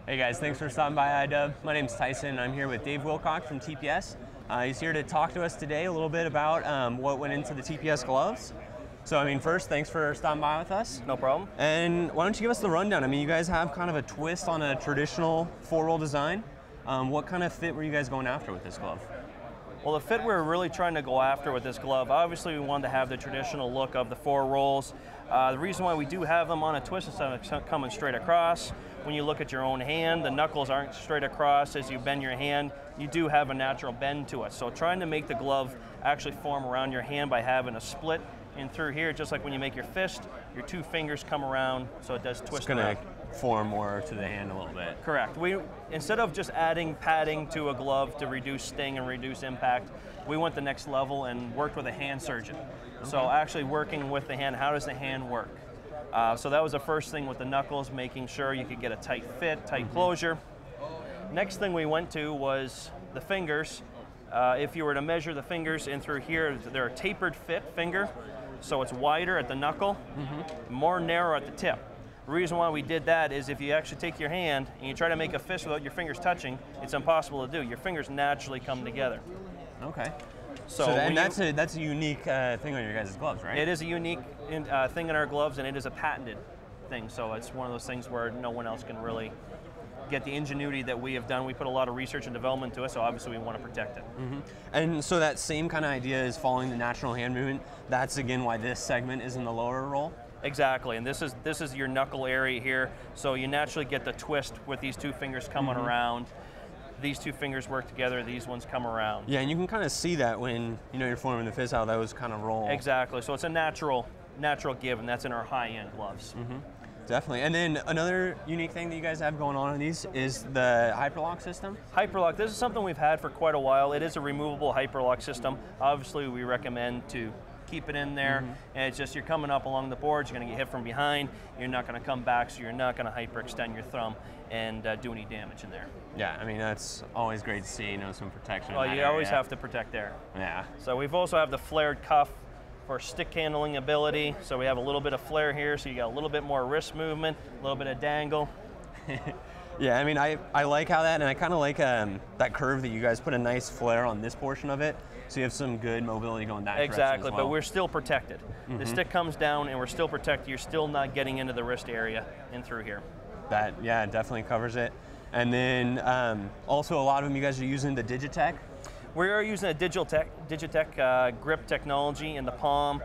Hey guys, thanks for stopping by iDub. My name's Tyson. I'm here with Dave Wilcox from TPS. He's here to talk to us today a little bit about what went into the TPS gloves. So, I mean, first, thanks for stopping by with us. No problem. And why don't you give us the rundown? I mean, you guys have kind of a twist on a traditional four-roll design. What kind of fit were you guys going after with this glove? Well, the fit we were really trying to go after with this glove, obviously we wanted to have the traditional look of the four rolls. The reason why we do have them on a twist instead of coming straight across, when you look at your own hand, the knuckles aren't straight across. As you bend your hand, you do have a natural bend to it. So trying to make the glove actually form around your hand by having a split in through here, just like when you make your fist, your two fingers come around, so it does twist around. It's going to form more to the hand a little bit. Correct. We, instead of just adding padding to a glove to reduce sting and reduce impact, we went the next level and worked with a hand surgeon. Okay. So actually working with the hand, how does the hand work? So that was the first thing with the knuckles, making sure you could get a tight fit, tight closure. Next thing we went to was the fingers. If you were to measure the fingers in through here, they're a tapered fit finger, so it's wider at the knuckle, more narrow at the tip. The reason why we did that is if you actually take your hand and you try to make a fist without your fingers touching, it's impossible to do. Your fingers naturally come together. Okay. So and that's a unique thing on your guys' gloves, right? It is a unique thing in our gloves, and it is a patented thing. So it's one of those things where no one else can really get the ingenuity that we have done. We put a lot of research and development to it, so obviously we want to protect it. And so that same kind of idea is following the natural hand movement. That's again why this segment is in the lower roll. Exactly, and this is your knuckle area here, so you naturally get the twist with these two fingers coming around. These two fingers work together, these ones come around. Yeah, and you can kind of see that when you're forming the fist, how those kind of roll. Exactly, so it's a natural give, and that's in our high-end gloves. Definitely. And then another unique thing that you guys have going on in these is the hyperlock system. Hyperlock, this is something we've had for quite a while. It is a removable hyperlock system. Obviously, we recommend to keep it in there, and it's just you're coming up along the boards, you're going to get hit from behind, you're not going to come back, so you're not going to hyperextend your thumb and do any damage in there. Yeah, I mean, that's always great to see, some protection. Well, you always have to protect there. Yeah. So we've also have the flared cuff for stick handling ability, so we have a little bit of flare here, so you got a little bit more wrist movement, a little bit of dangle. Yeah, I mean, I like how that, and I kind of like that curve that you guys put a nice flare on this portion of it, so you have some good mobility going that direction as well. But we're still protected. The stick comes down and we're still protected. You're still not getting into the wrist area and through here. That, yeah, it definitely covers it. And then also a lot of them you guys are using the Digitech. We are using a Digitech grip technology in the palm.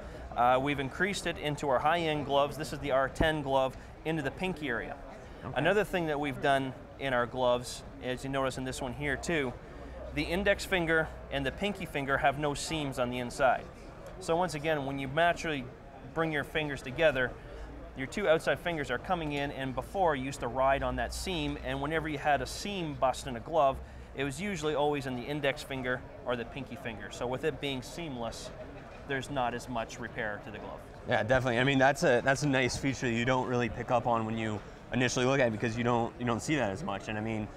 We've increased it into our high-end gloves. This is the R10 glove into the pinky area. Okay. Another thing that we've done in our gloves, as you notice in this one here too, the index finger and the pinky finger have no seams on the inside. So once again, when you naturally bring your fingers together, your two outside fingers are coming in, and before you used to ride on that seam, and whenever you had a seam bust in a glove, it was usually always in the index finger or the pinky finger. So with it being seamless, there's not as much repair to the glove. Yeah, definitely. I mean, that's a nice feature that you don't really pick up on when you initially look at it, because you don't see that as much. And I mean,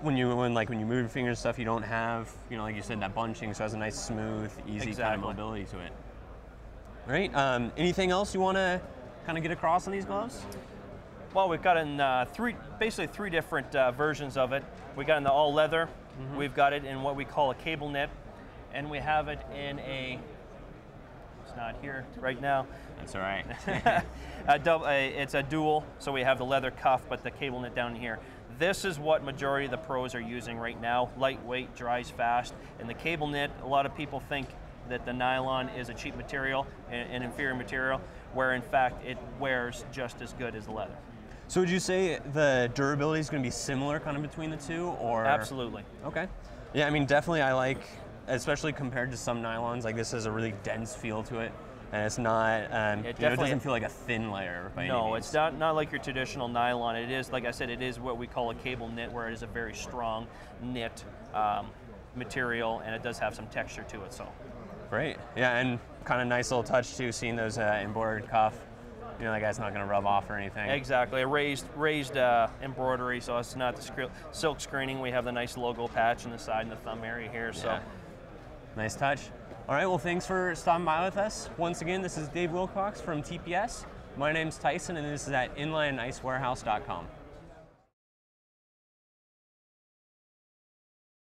when you move your fingers and stuff, you don't have, like you said, that bunching, so it has a nice smooth, easy kind of mobility to it. All right. Anything else you want to kind of get across on these gloves? Well, we've got in basically three different versions of it. We got in the all leather. We've got it in what we call a cable knit, and we have it in a. It's not here right now. That's all right. It's a dual, so we have the leather cuff, but the cable knit down here. This is what majority of the pros are using right now. Lightweight, dries fast, and the cable knit. A lot of people think that the nylon is a cheap material, an inferior material, where in fact it wears just as good as the leather. So would you say the durability is going to be similar kind of between the two, or? Absolutely. Okay. Yeah, I mean, definitely I like, especially compared to some nylons, like this has a really dense feel to it, and it's not, it doesn't feel like a thin layer by any means. No, it's not like your traditional nylon. It is, like I said, it is what we call a cable knit, where it is a very strong knit material, and it does have some texture to it. So. Great. Yeah, and kind of nice little touch too, seeing those embroidered cuff. That guy's not going to rub off or anything. Exactly. A raised embroidery, so it's not the silk screening. We have the nice logo patch on the side and the thumb area here. So, nice touch. All right. Well, thanks for stopping by with us. Once again, this is Dave Wilcox from TPS. My name's Tyson, and this is at inlineandIcewarehouse.com.